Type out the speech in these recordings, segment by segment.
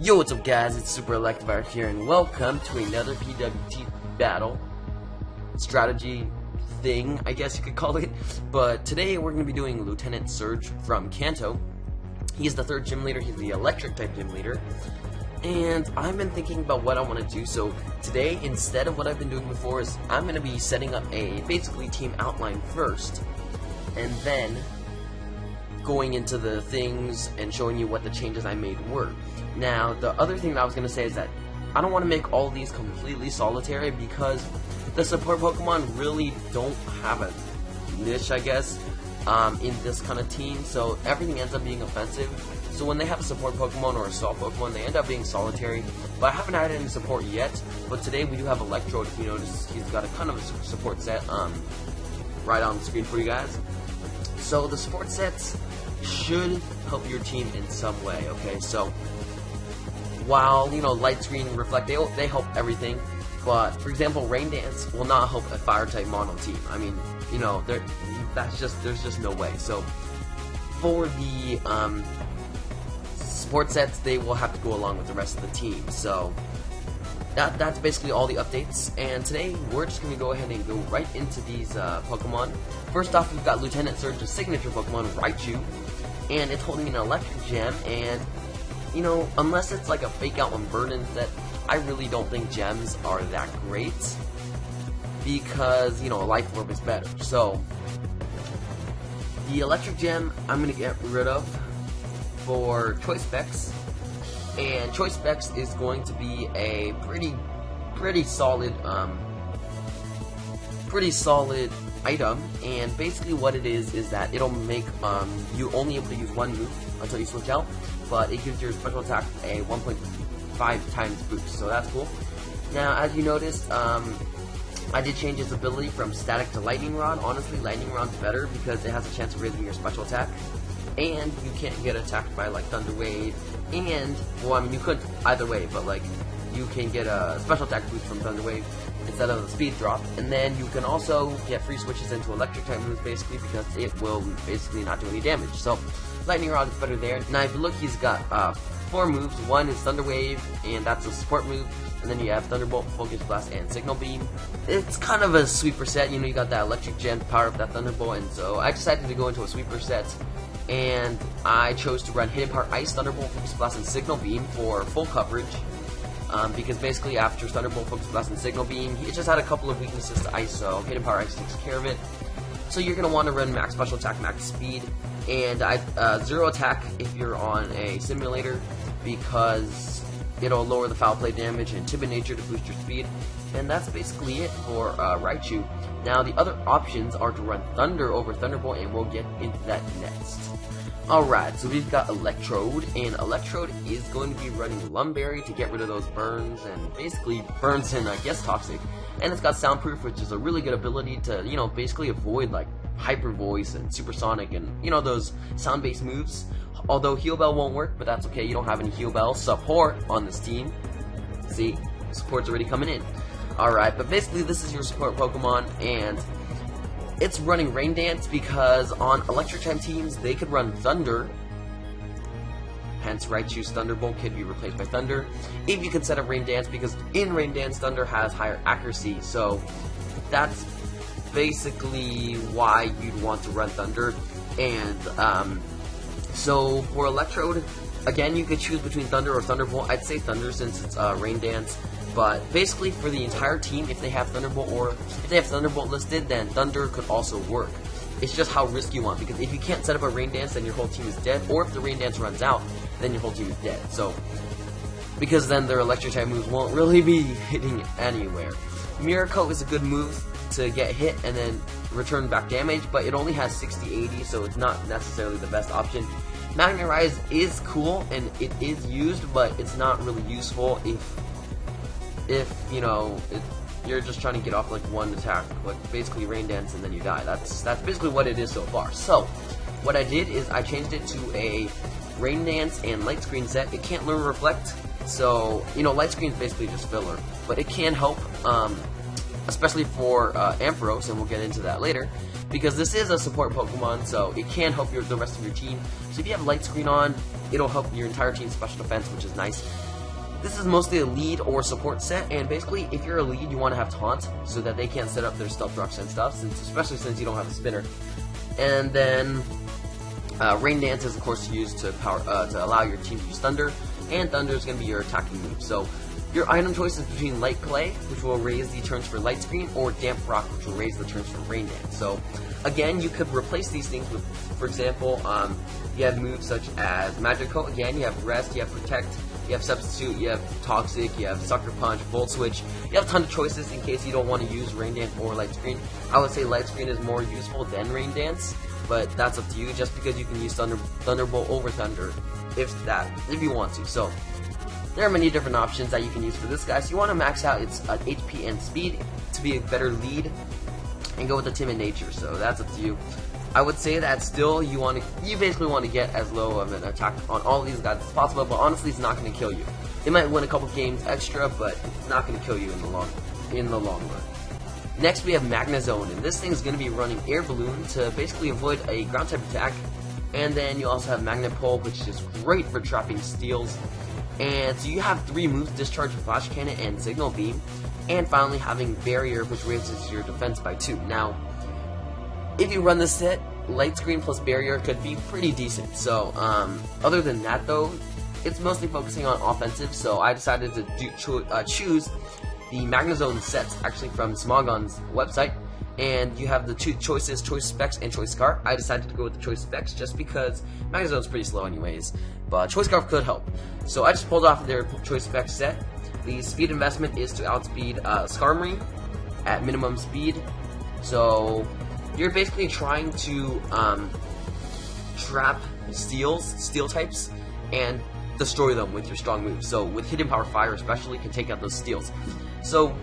Yo, what's up guys, it's Super Electivire here, and welcome to another PWTT battle strategy thing, I guess you could call it. But today we're going to be doing Lieutenant Surge from Kanto. He's the third gym leader, he's the electric type gym leader. And I've been thinking about what I want to do, so today, instead of what I've been doing before, is I'm going to be setting up a basically team outline first, and then going into the things and showing you what the changes I made were. Now, the other thing that I was going to say is that I don't want to make all these completely solitary because the support Pokemon really don't have a niche, I guess, in this kind of team, so everything ends up being offensive. So when they have a support Pokemon or a assault Pokemon, they end up being solitary. But I haven't had any support yet, but today we do have Electrode. If you notice, he's got a kind of a support set right on the screen for you guys. So the support sets should help your team in some way, okay? So while, you know, Light Screen, Reflect, they help everything, but for example, Rain Dance will not help a fire type mono team. I mean, you know, there's just no way. So for the support sets, they will have to go along with the rest of the team. So that's basically all the updates, and today we're just going to go ahead and go right into these Pokemon. First off, we've got Lieutenant Surge's signature Pokemon, Raichu, and it's holding an electric gem, and you know, unless it's like a fake out one burn-in set, I really don't think gems are that great, because, you know, a life orb is better. So the electric gem I'm going to get rid of for Choice Specs, and Choice Specs is going to be a pretty solid item, and basically what it is that it'll make you only able to use one move until you switch out, but it gives your special attack a 1.5 times boost, so that's cool. Now, as you noticed, I did change its ability from static to lightning rod. Honestly, lightning rod's better because it has a chance of raising your special attack, and you can't get attacked by like Thunder Wave, and, well, I mean, you could either way, but like, you can get a special attack boost from Thunder Wave instead of the speed drop, and then you can also get free switches into electric type moves basically because it will basically not do any damage. So lightning rod is better there. Now if you look, he's got 4 moves. One is Thunder Wave, and that's a support move, and then you have Thunderbolt, Focus Blast, and Signal Beam. It's kind of a sweeper set, you know, you got that electric gem to power up that Thunderbolt, and so I decided to go into a sweeper set, and I chose to run Hidden Power Ice, Thunderbolt, Focus Blast, and Signal Beam for full coverage. Because basically after Thunderbolt, Focus Blast, and Signal Beam, it just had a couple of weaknesses to Ice, so Hidden Power Ice takes care of it. So you're going to want to run max special attack, max speed, and zero attack if you're on a simulator, because it'll lower the foul play damage, and Timid Nature to boost your speed, and that's basically it for Raichu. Now the other options are to run Thunder over Thunderbolt, and we'll get into that next. Alright, so we've got Electrode, and Electrode is going to be running Lumberry to get rid of those burns, and basically burns and I guess toxic. And it's got Soundproof, which is a really good ability to, you know, basically avoid like Hyper Voice and Supersonic and, you know, those sound-based moves. Although Heal Bell won't work, but that's okay, you don't have any Heal Bell support on this team. See, support's already coming in. Alright, but basically this is your support Pokemon, and it's running Rain Dance because on electric type teams they could run Thunder, hence Raichu's Thunderbolt could be replaced by Thunder if you can set up Rain Dance, because in Rain Dance Thunder has higher accuracy, so that's basically why you'd want to run Thunder. And so for Electrode, again, you could choose between Thunder or Thunderbolt. I'd say Thunder since it's Rain Dance. But basically for the entire team, if they have Thunderbolt, or if they have Thunderbolt listed, then Thunder could also work. It's just how risky you want, because if you can't set up a Rain Dance, then your whole team is dead, or if the Rain Dance runs out, then your whole team is dead. So, because then their electric type moves won't really be hitting anywhere. Miracle is a good move to get hit and then return back damage, but it only has 60-80, so it's not necessarily the best option. Magnetize is cool, and it is used, but it's not really useful if you know, you're just trying to get off like one attack, like basically Rain Dance, and then you die. That's basically what it is so far. So what I did is I changed it to a Rain Dance and Light Screen set. It can't learn Reflect, so you know, Light Screen is basically just filler, but it can help, especially for Ampharos, and we'll get into that later, because this is a support Pokemon, so it can help the rest of your team. So if you have Light Screen on, it'll help your entire team's special defense, which is nice. This is mostly a lead or support set, and basically if you're a lead you want to have taunt so that they can't set up their stealth rocks and stuff, especially since you don't have a spinner. And then Rain Dance is of course used to allow your team to use Thunder, and Thunder is going to be your attacking move. So your item choice is between Light Clay, which will raise the turns for Light Screen, or Damp Rock, which will raise the turns for Rain Dance. So again, you could replace these things with, for example, you have moves such as Magic Coat. Again, you have Rest, you have Protect, you have Substitute, you have Toxic, you have Sucker Punch, Volt Switch. You have a ton of choices in case you don't want to use Rain Dance or Light Screen. I would say Light Screen is more useful than Rain Dance, but that's up to you, just because you can use Thunderbolt over Thunder if you want to. So there are many different options that you can use for this guy. So you want to max out its HP and speed to be a better lead, and go with the Timid Nature. So that's up to you. I would say that still you basically want to get as low of an attack on all of these guys as possible, but honestly it's not going to kill you. It might win a couple games extra, but it's not going to kill you in the long run. Next we have Magnezone, and this thing is going to be running Air Balloon to basically avoid a ground type attack. And then you also have Magnet Pole, which is great for trapping steals. And so you have 3 moves: Discharge, Flash Cannon, and Signal Beam. And finally having Barrier, which raises your defense by 2. Now, if you run this set, Light Screen plus Barrier could be pretty decent. So, other than that though, it's mostly focusing on offensive, so I decided to choose the Magnezone sets, actually from Smogon's website. And you have the 2 choices, Choice Specs and Choice Scarf. I decided to go with the Choice Specs just because Magnezone's pretty slow anyways, but Choice Scarf could help. So I just pulled off their Choice Specs set. The speed investment is to outspeed Skarmory at minimum speed. So you're basically trying to trap steel types and destroy them with your strong moves. So with Hidden Power Fire especially, can take out those steals. So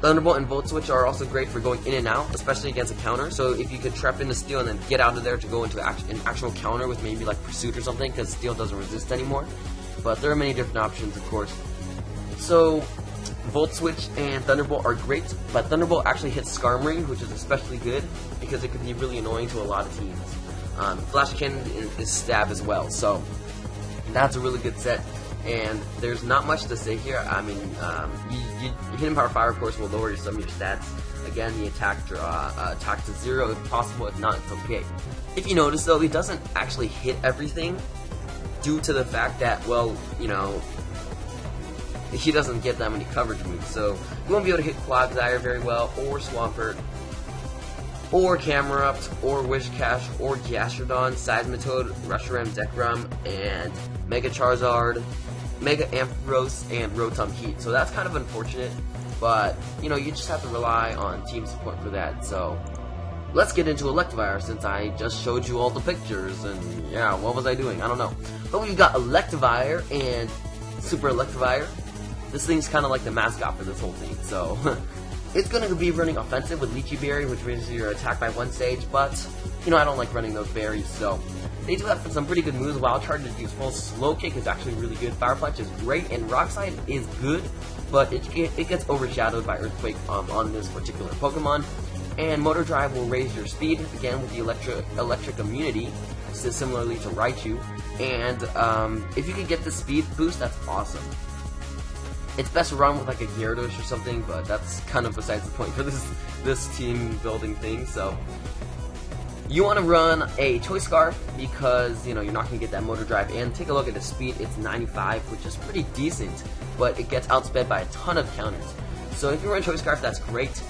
Thunderbolt and Volt Switch are also great for going in and out, especially against a counter. So if you could trap in the steel and then get out of there to go into an actual counter with maybe like Pursuit or something, because steel doesn't resist anymore. But there are many different options, of course. So Volt Switch and Thunderbolt are great, but Thunderbolt actually hits Skarmory, which is especially good because it can be really annoying to a lot of teams. Flash Cannon is stab as well, so that's a really good set. And there's not much to say here. I mean, Hidden Power Fire, of course, will lower some of your stats. Again, the attack to 0 if possible. If not, it's okay. If you notice, though, it doesn't actually hit everything due to the fact that, well, you know, he doesn't get that many coverage moves. So you won't be able to hit Quagsire very well, or Swampert, or Camerupt, or Wishcash, or Gastrodon, Seismitoad, Reshiram, Zekrom, and Mega Charizard, Mega Ampharos, and Rotom Heat. So that's kind of unfortunate, but you know, you just have to rely on team support for that. So let's get into Electivire, since I just showed you all the pictures, and yeah, what was I doing? I don't know. But we've got Electivire and Super Electivire. This thing's kind of like the mascot for this whole thing, so it's going to be running offensive with Leechy Berry, which raises your attack by 1 stage, but you know, I don't like running those berries, so they do have some pretty good moves. Wild Charge is useful, Slow Kick is actually really good, Fire Punch is great, and Rock Slide is good, but it gets overshadowed by Earthquake on this particular Pokemon. And Motor Drive will raise your speed, again with the electric immunity, similarly to Raichu, and if you can get the speed boost, that's awesome. It's best to run with like a Gyarados or something, but that's kind of besides the point for this team building thing. So you want to run a Choice Scarf because, you know, you're not going to get that Motor Drive. And take a look at the speed, it's 95, which is pretty decent, but it gets outsped by a ton of counters. So if you run Choice Scarf, that's great.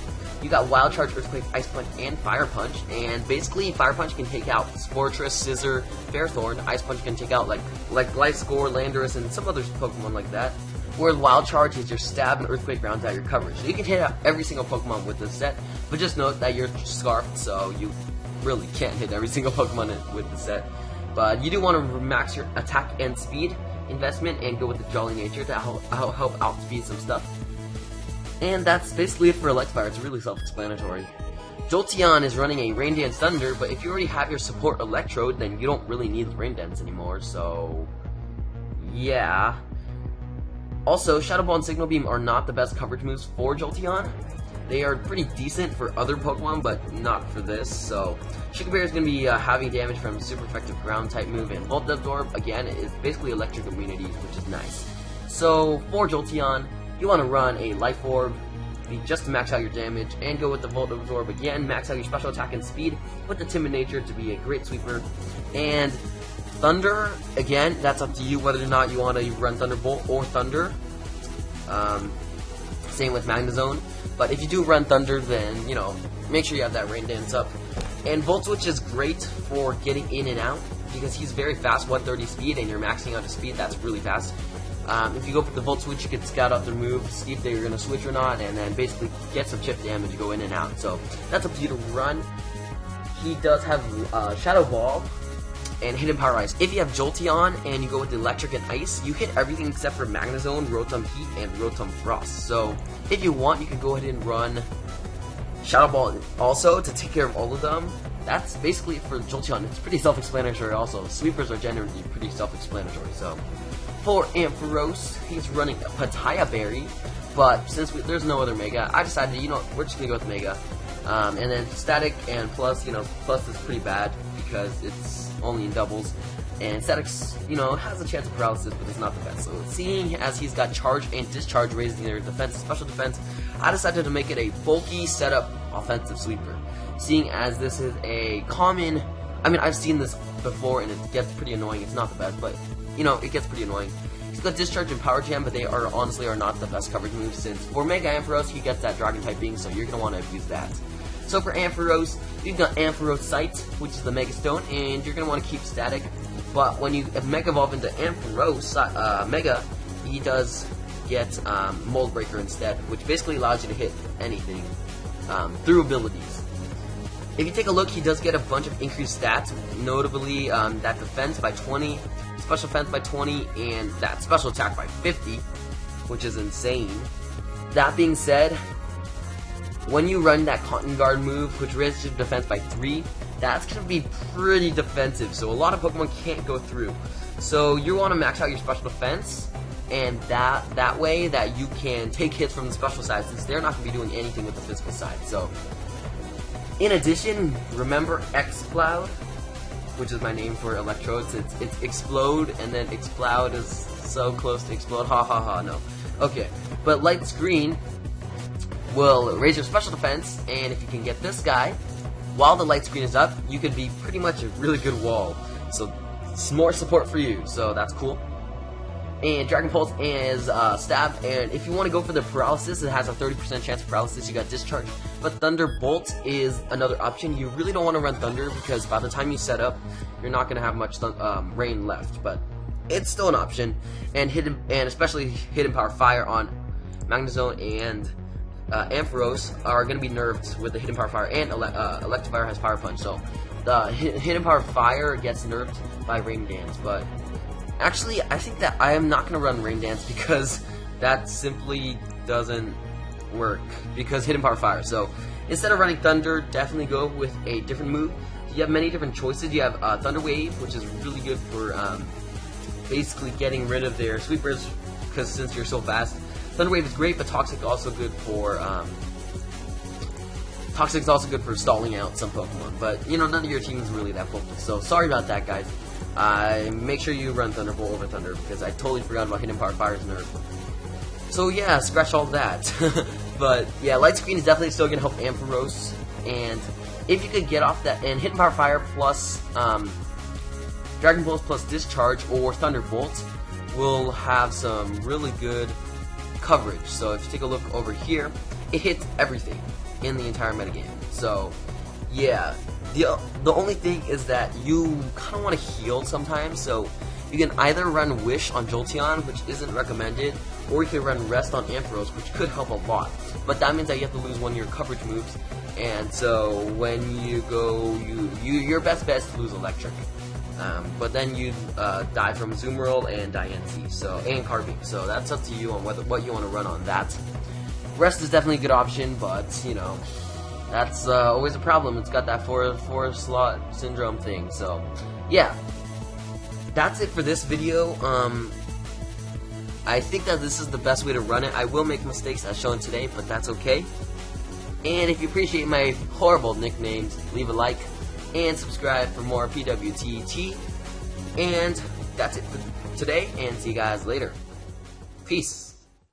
You got Wild Charge, Earthquake, Ice Punch, and Fire Punch, and basically Fire Punch can take out Sportress, Scizor, Fairthorn. Ice Punch can take out like Gliscor, Landorus, and some other Pokemon like that. Whereas Wild Charge is your stab and Earthquake rounds out your coverage. So you can hit out every single Pokemon with this set, but just note that you're Scarfed, so you really can't hit every single Pokemon with the set. But you do want to max your attack and speed investment and go with the Jolly Nature to help outspeed some stuff. And that's basically it for Electivire. It's really self-explanatory. Jolteon is running a Rain Dance Thunder, but if you already have your support Electrode, then you don't really need the Rain Dance anymore, so yeah. Also, Shadow Ball and Signal Beam are not the best coverage moves for Jolteon. They are pretty decent for other Pokemon, but not for this. So, Sugar Bear is going to be having damage from super effective ground type move, and Volt Absorb, again, is basically electric immunity, which is nice. So for Jolteon, you want to run a Life Orb just to max out your damage, and go with the Volt Absorb again, max out your special attack and speed, with the Timid Nature to be a great sweeper. And Thunder, again, that's up to you whether or not you want to run Thunderbolt or Thunder. Same with Magnezone. But if you do run Thunder, then, you know, make sure you have that Rain Dance up. And Volt Switch is great for getting in and out, because he's very fast, 130 speed, and you're maxing out his speed, that's really fast. If you go for the Volt Switch, you can scout out their move, see if they're going to switch or not, and then basically get some chip damage, go in and out. So that's up to you to run. He does have Shadow Ball and Hidden Power Ice. If you have Jolteon and you go with the Electric and Ice, you hit everything except for Magnezone, Rotom Heat, and Rotom Frost. So if you want, you can go ahead and run Shadow Ball also to take care of all of them. That's basically for Jolteon. It's pretty self-explanatory also. Sweepers are generally pretty self-explanatory. So for Ampharos, he's running a Pataya Berry, but since there's no other Mega, I decided, you know, we're just going to go with Mega. And then Static and Plus, you know, Plus is pretty bad because it's only in doubles. And Static's, you know, has a chance of paralysis, but it's not the best. So seeing as he's got Charge and Discharge raising their defense and special defense, I decided to make it a bulky setup offensive sweeper. Seeing as this is a common, I mean, I've seen this before and it gets pretty annoying. It's not the best, but, you know, it gets pretty annoying. He's got Discharge and Power Jam, but they are honestly not the best coverage moves, since for Mega Ampharos, he gets that Dragon type being, so you're going to want to abuse that. So for Ampharos, you've got Ampharos Sight, which is the Mega Stone, and you're going to want to keep Static. But when you Mega Evolve into Ampharos Mega, he does get Mold Breaker instead, which basically allows you to hit anything through abilities. If you take a look, he does get a bunch of increased stats, notably that defense by 20, special defense by 20, and that special attack by 50, which is insane. That being said, when you run that Cotton Guard move, which raises your defense by 3, that's going to be pretty defensive, so a lot of Pokemon can't go through. So you want to max out your special defense, and that way that you can take hits from the special side, since they're not going to be doing anything with the physical side. So in addition, remember X-Cloud, which is my name for Electrodes. It's Explode, and then Exploud is so close to Explode. Ha ha ha, no. Okay, but Light Screen will raise your special defense, and if you can get this guy while the light screen is up, you could be pretty much a really good wall. So it's more support for you, so that's cool. And Dragon Pulse is Stab, and if you want to go for the paralysis, it has a 30% chance of paralysis. You got Discharge, but Thunderbolt is another option. You really don't want to run Thunder, because by the time you set up, you're not going to have much rain left, but it's still an option. And especially Hidden Power Fire on Magnezone and Ampharos are going to be nerfed with the Hidden Power Fire, and Electivire has Power Punch, so the Hidden Power Fire gets nerfed by Rain Dance. But actually, I think that I am not going to run Rain Dance, because that simply doesn't work, because Hidden Power Fire. So instead of running Thunder, definitely go with a different move. You have many different choices. You have Thunder Wave, which is really good for basically getting rid of their sweepers, because since you're so fast. Thunder Wave is great, but Toxic's also good for stalling out some Pokemon. But you know, none of your team is really that focused. So sorry about that, guys. Make sure you run Thunderbolt over Thunder, because I totally forgot about Hidden Power Fire's nerf. So yeah, scratch all that. But yeah, Light Screen is definitely still gonna help Ampharos, and if you could get off that and Hidden Power Fire plus Dragon Pulse plus Discharge or Thunderbolt will have some really good coverage. So if you take a look over here, it hits everything in the entire metagame. So yeah, the only thing is that you kind of want to heal sometimes, so you can either run Wish on Jolteon, which isn't recommended, or you can run Rest on Ampharos, which could help a lot. But that means that you have to lose one of your coverage moves, and so when you go, your best bet is to lose Electric. But then you die from Zoomerl and Diancie, and Carving. So that's up to you on what you want to run on that. Rest is definitely a good option, but you know, that's always a problem. It's got that four slot syndrome thing. So yeah, that's it for this video. I think that this is the best way to run it. I will make mistakes as shown today, but that's okay. And if you appreciate my horrible nicknames, leave a like and subscribe for more PWTT. And that's it for today, and see you guys later. Peace.